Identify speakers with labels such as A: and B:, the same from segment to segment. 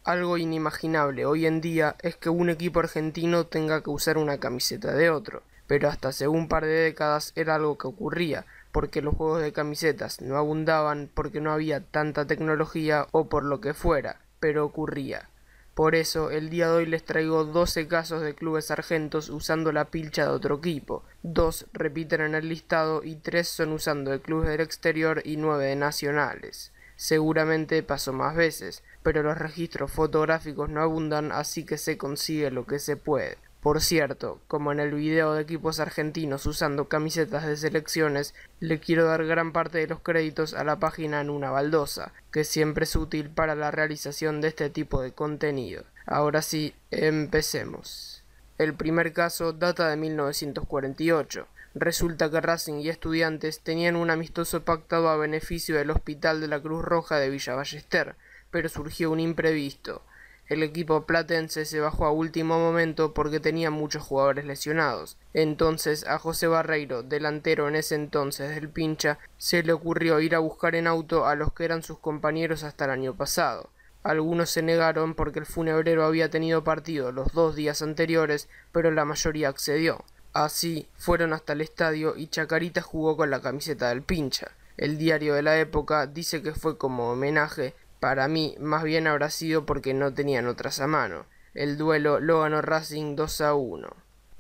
A: Algo inimaginable hoy en día es que un equipo argentino tenga que usar una camiseta de otro, pero hasta hace un par de décadas era algo que ocurría, porque los juegos de camisetas no abundaban, porque no había tanta tecnología o por lo que fuera, pero ocurría. Por eso, el día de hoy les traigo 12 casos de clubes argentos usando la pilcha de otro equipo. 2 repiten en el listado y 3 son usando de clubes del exterior y 9 de nacionales. Seguramente pasó más veces, pero los registros fotográficos no abundan, así que se consigue lo que se puede. Por cierto, como en el video de equipos argentinos usando camisetas de selecciones, le quiero dar gran parte de los créditos a la página Nuna Baldosa, que siempre es útil para la realización de este tipo de contenido. Ahora sí, empecemos. El primer caso data de 1948. Resulta que Racing y Estudiantes tenían un amistoso pactado a beneficio del Hospital de la Cruz Roja de Villa Ballester, pero surgió un imprevisto. El equipo platense se bajó a último momento porque tenía muchos jugadores lesionados. Entonces a José Barreiro, delantero en ese entonces del Pincha, se le ocurrió ir a buscar en auto a los que eran sus compañeros hasta el año pasado. Algunos se negaron porque el funebrero había tenido partido los 2 días anteriores, pero la mayoría accedió. Así fueron hasta el estadio y Chacarita jugó con la camiseta del Pincha. El diario de la época dice que fue como homenaje. Para mí, más bien habrá sido porque no tenían otras a mano. El duelo lo ganó Racing 2-1.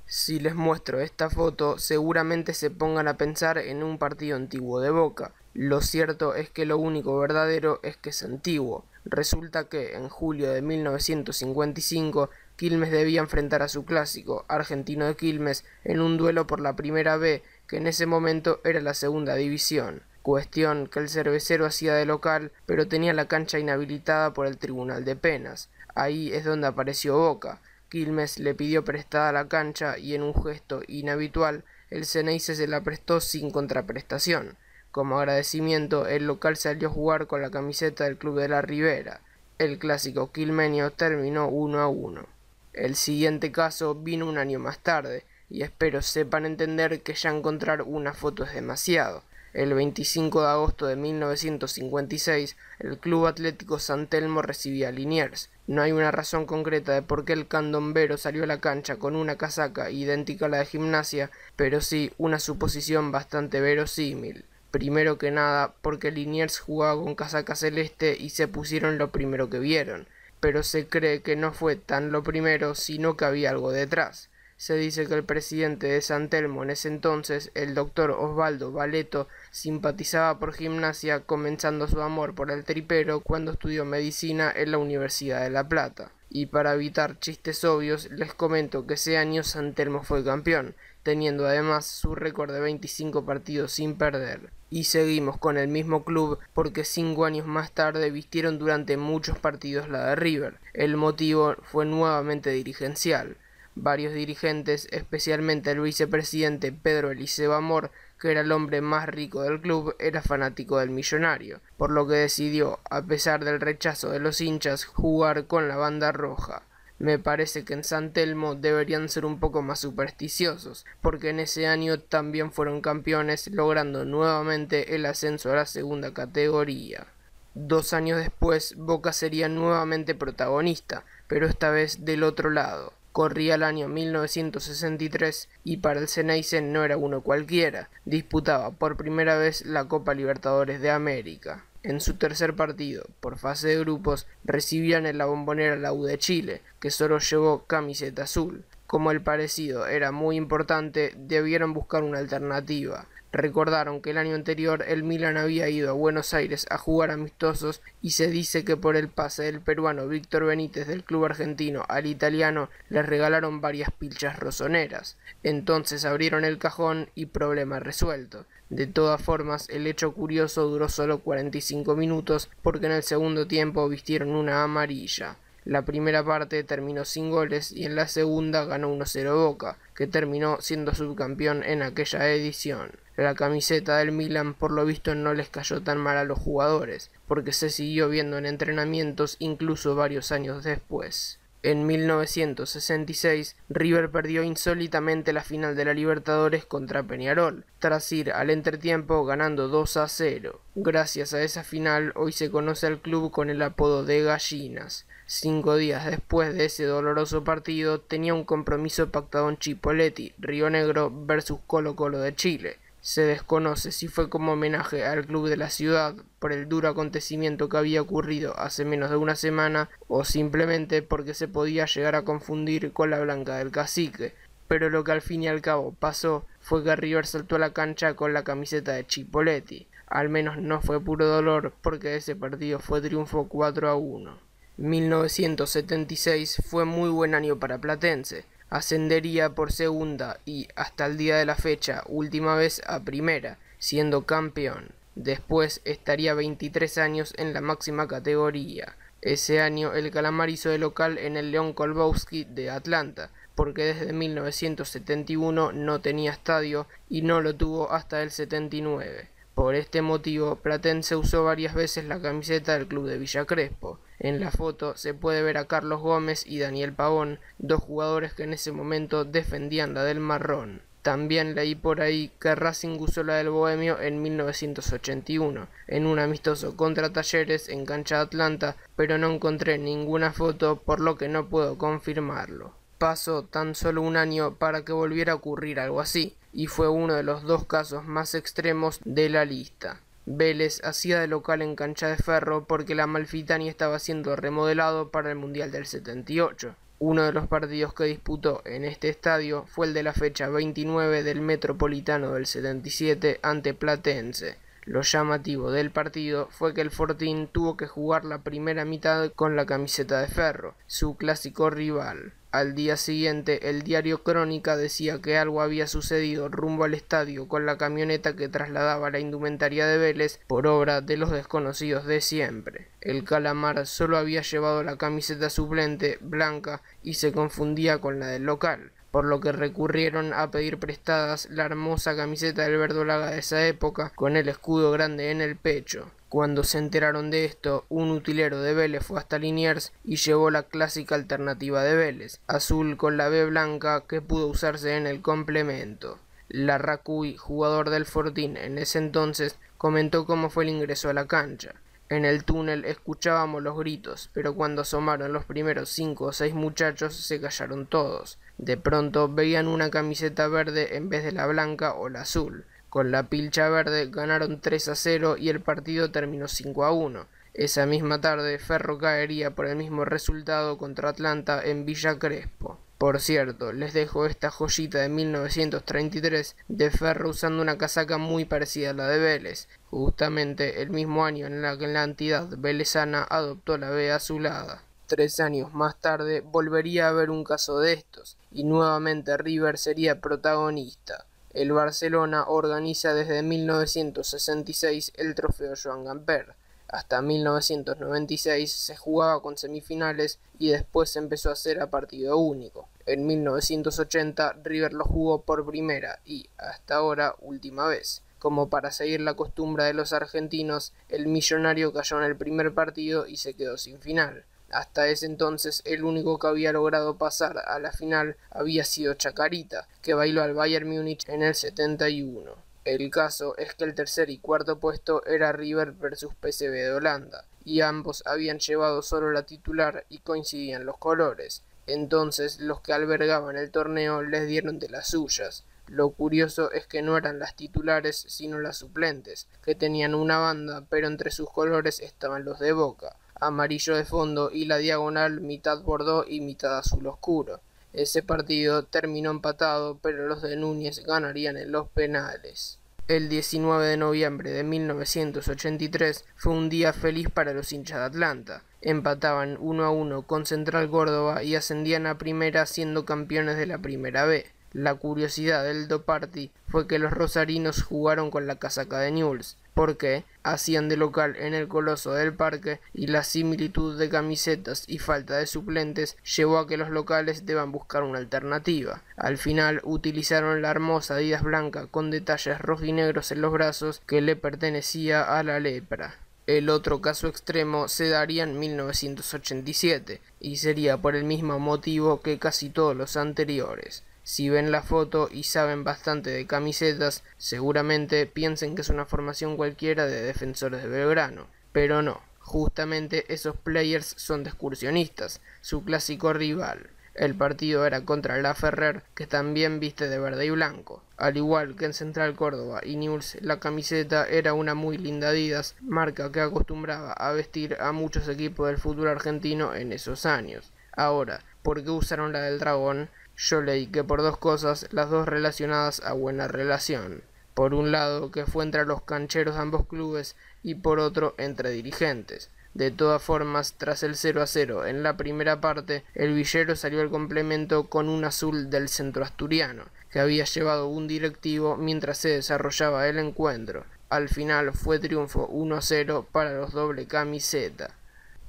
A: Si les muestro esta foto, seguramente se pongan a pensar en un partido antiguo de Boca. Lo cierto es que lo único verdadero es que es antiguo. Resulta que, en julio de 1955, Quilmes debía enfrentar a su clásico, Argentino de Quilmes, en un duelo por la Primera B, que en ese momento era la segunda división. Cuestión que el cervecero hacía de local, pero tenía la cancha inhabilitada por el Tribunal de Penas. Ahí es donde apareció Boca. Quilmes le pidió prestada la cancha y en un gesto inhabitual, el Ceneice se la prestó sin contraprestación. Como agradecimiento, el local salió a jugar con la camiseta del Club de la Ribera. El clásico quilmenio terminó 1-1. El siguiente caso vino un año más tarde, y espero sepan entender que ya encontrar una foto es demasiado. El 25 de agosto de 1956, el Club Atlético San Telmo recibía a Liniers. No hay una razón concreta de por qué el candombero salió a la cancha con una casaca idéntica a la de Gimnasia, pero sí una suposición bastante verosímil. Primero que nada, porque Liniers jugaba con casaca celeste y se pusieron lo primero que vieron, pero se cree que no fue tan lo primero, sino que había algo detrás. Se dice que el presidente de San Telmo en ese entonces, el doctor Osvaldo Valeto, simpatizaba por Gimnasia, comenzando su amor por el tripero cuando estudió medicina en la Universidad de La Plata. Y para evitar chistes obvios, les comento que ese año San Telmo fue campeón, teniendo además su récord de 25 partidos sin perder. Y seguimos con el mismo club porque 5 años más tarde vistieron durante muchos partidos la de River. El motivo fue nuevamente dirigencial. Varios dirigentes, especialmente el vicepresidente Pedro Eliseo Amor, que era el hombre más rico del club, era fanático del Millonario, por lo que decidió, a pesar del rechazo de los hinchas, jugar con la banda roja. Me parece que en San Telmo deberían ser un poco más supersticiosos, porque en ese año también fueron campeones, logrando nuevamente el ascenso a la segunda categoría. 2 años después, Boca sería nuevamente protagonista, pero esta vez del otro lado. Corría el año 1963 y para el Ceneice no era uno cualquiera, disputaba por primera vez la Copa Libertadores de América. En su tercer partido, por fase de grupos, recibían en la Bombonera la U de Chile, que solo llevó camiseta azul. Como el parecido era muy importante, debieron buscar una alternativa. Recordaron que el año anterior el Milan había ido a Buenos Aires a jugar amistosos y se dice que por el pase del peruano Víctor Benítez del club argentino al italiano les regalaron varias pilchas rosoneras. Entonces abrieron el cajón y problema resuelto. De todas formas, el hecho curioso duró solo 45 minutos porque en el segundo tiempo vistieron una amarilla. La primera parte terminó sin goles y en la segunda ganó 1-0 Boca, que terminó siendo subcampeón en aquella edición. La camiseta del Milan por lo visto no les cayó tan mal a los jugadores, porque se siguió viendo en entrenamientos incluso varios años después. En 1966, River perdió insólitamente la final de la Libertadores contra Peñarol, tras ir al entretiempo ganando 2-0. Gracias a esa final, hoy se conoce al club con el apodo de Gallinas. 5 días después de ese doloroso partido tenía un compromiso pactado en Chipoleti, Río Negro versus Colo-Colo de Chile. Se desconoce si fue como homenaje al club de la ciudad por el duro acontecimiento que había ocurrido hace menos de una semana o simplemente porque se podía llegar a confundir con la blanca del cacique. Pero lo que al fin y al cabo pasó fue que River saltó a la cancha con la camiseta de Chipoleti. Al menos no fue puro dolor porque ese partido fue triunfo 4-1. 1976 fue muy buen año para Platense. Ascendería por segunda y, hasta el día de la fecha, última vez a primera, siendo campeón. Después estaría 23 años en la máxima categoría. Ese año el Calamar hizo de local en el León Kolbowski de Atlanta, porque desde 1971 no tenía estadio y no lo tuvo hasta el 79. Por este motivo, Platense usó varias veces la camiseta del club de Villa Crespo. En la foto se puede ver a Carlos Gómez y Daniel Pavón, dos jugadores que en ese momento defendían la del marrón. También leí por ahí que Racing usó la del Bohemio en 1981, en un amistoso contra Talleres en cancha de Atlanta, pero no encontré ninguna foto, por lo que no puedo confirmarlo. Pasó tan solo un año para que volviera a ocurrir algo así, y fue uno de los dos casos más extremos de la lista. Vélez hacía de local en cancha de Ferro porque la Amalfitani estaba siendo remodelado para el Mundial del 78. Uno de los partidos que disputó en este estadio fue el de la fecha 29 del Metropolitano del 77 ante Platense. Lo llamativo del partido fue que el Fortín tuvo que jugar la primera mitad con la camiseta de Ferro, su clásico rival. Al día siguiente, el diario Crónica decía que algo había sucedido rumbo al estadio con la camioneta que trasladaba la indumentaria de Vélez por obra de los desconocidos de siempre. El Calamar solo había llevado la camiseta suplente, blanca, y se confundía con la del local, por lo que recurrieron a pedir prestadas la hermosa camiseta del verdolaga de esa época con el escudo grande en el pecho. Cuando se enteraron de esto, un utilero de Vélez fue hasta Liniers y llevó la clásica alternativa de Vélez, azul con la B blanca que pudo usarse en el complemento. Larracuy, jugador del Fortín en ese entonces, comentó cómo fue el ingreso a la cancha. En el túnel escuchábamos los gritos, pero cuando asomaron los primeros 5 o 6 muchachos se callaron todos. De pronto veían una camiseta verde en vez de la blanca o la azul. Con la pilcha verde ganaron 3-0 y el partido terminó 5-1. Esa misma tarde Ferro caería por el mismo resultado contra Atlanta en Villa Crespo. Por cierto, les dejo esta joyita de 1933 de Ferro usando una casaca muy parecida a la de Vélez, justamente el mismo año en el que la entidad velezana adoptó la B azulada. 3 años más tarde volvería a haber un caso de estos, y nuevamente River sería protagonista. El Barcelona organiza desde 1966 el trofeo Joan Gamper. Hasta 1996 se jugaba con semifinales y después se empezó a hacer a partido único. En 1980 River lo jugó por primera y, hasta ahora, última vez. Como para seguir la costumbre de los argentinos, el Millonario cayó en el primer partido y se quedó sin final. Hasta ese entonces el único que había logrado pasar a la final había sido Chacarita, que bailó al Bayern Múnich en el 71. El caso es que el tercer y cuarto puesto era River versus PSV de Holanda, y ambos habían llevado solo la titular y coincidían los colores. Entonces los que albergaban el torneo les dieron de las suyas. Lo curioso es que no eran las titulares sino las suplentes, que tenían una banda pero entre sus colores estaban los de Boca, amarillo de fondo y la diagonal mitad bordó y mitad azul oscuro. Ese partido terminó empatado, pero los de Núñez ganarían en los penales. El 19 de noviembre de 1983 fue un día feliz para los hinchas de Atlanta. Empataban 1-1 con Central Córdoba y ascendían a primera siendo campeones de la Primera B. La curiosidad del Do-Party fue que los rosarinos jugaron con la casaca de Newell's, porque hacían de local en el Coloso del Parque y la similitud de camisetas y falta de suplentes llevó a que los locales deban buscar una alternativa. Al final utilizaron la hermosa Adidas blanca con detalles rojinegros en los brazos que le pertenecía a la lepra. El otro caso extremo se daría en 1987 y sería por el mismo motivo que casi todos los anteriores. Si ven la foto y saben bastante de camisetas, seguramente piensen que es una formación cualquiera de Defensores de Belgrano, pero no. Justamente esos players son de Excursionistas, su clásico rival. El partido era contra La Ferrer, que también viste de verde y blanco. Al igual que en Central Córdoba y Newell's, la camiseta era una muy linda Adidas, marca que acostumbraba a vestir a muchos equipos del fútbol argentino en esos años. Ahora, ¿por qué usaron la del dragón? Yo leí que por dos cosas, las dos relacionadas a buena relación. Por un lado, que fue entre los cancheros de ambos clubes, y por otro, entre dirigentes. De todas formas, tras el 0-0 en la primera parte, el villero salió al complemento con un azul del centro asturiano, que había llevado un directivo mientras se desarrollaba el encuentro. Al final fue triunfo 1-0 para los doble camiseta.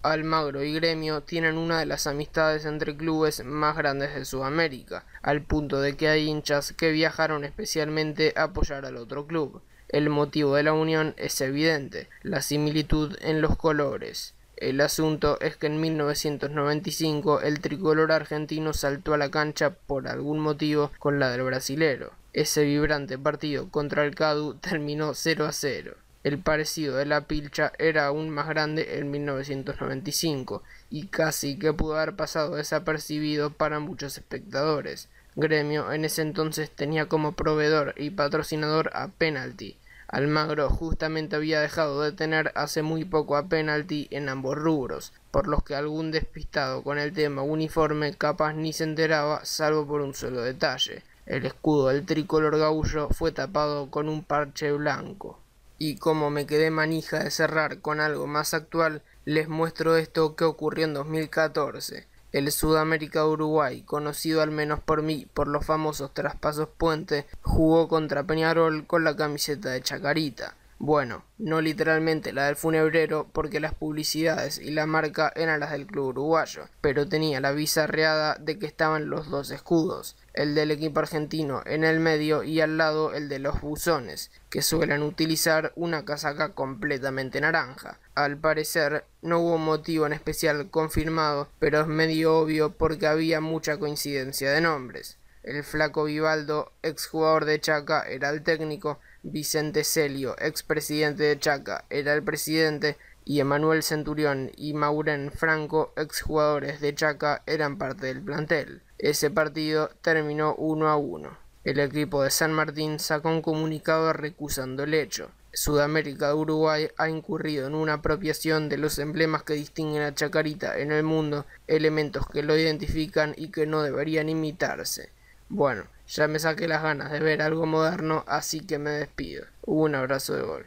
A: Almagro y Gremio tienen una de las amistades entre clubes más grandes de Sudamérica, al punto de que hay hinchas que viajaron especialmente a apoyar al otro club. El motivo de la unión es evidente, la similitud en los colores. El asunto es que en 1995 el tricolor argentino saltó a la cancha por algún motivo con la del brasilero. Ese vibrante partido contra el CADU terminó 0-0. El parecido de la pilcha era aún más grande en 1995 y casi que pudo haber pasado desapercibido para muchos espectadores. Gremio en ese entonces tenía como proveedor y patrocinador a Penalty. Almagro justamente había dejado de tener hace muy poco a Penalty en ambos rubros, por los que algún despistado con el tema uniforme capaz ni se enteraba, salvo por un solo detalle. El escudo del tricolor gaullo fue tapado con un parche blanco. Y como me quedé manija de cerrar con algo más actual, les muestro esto que ocurrió en 2014. El Sudamérica de Uruguay, conocido al menos por mí por los famosos traspasos puente, jugó contra Peñarol con la camiseta de Chacarita. Bueno, no literalmente la del funebrero porque las publicidades y la marca eran las del club uruguayo, pero tenía la bizarreada de que estaban los dos escudos, el del equipo argentino en el medio y al lado el de los buzones, que suelen utilizar una casaca completamente naranja. Al parecer no hubo motivo en especial confirmado, pero es medio obvio porque había mucha coincidencia de nombres. El flaco Vivaldo, exjugador de Chaca, era el técnico, Vicente Celio, expresidente de Chaca, era el presidente, y Emanuel Centurión y Maurén Franco, exjugadores de Chaca, eran parte del plantel. Ese partido terminó 1-1. El equipo de San Martín sacó un comunicado recusando el hecho. Sudamérica de Uruguay ha incurrido en una apropiación de los emblemas que distinguen a Chacarita en el mundo, elementos que lo identifican y que no deberían imitarse. Bueno, ya me saqué las ganas de ver algo moderno, así que me despido. Un abrazo de gol.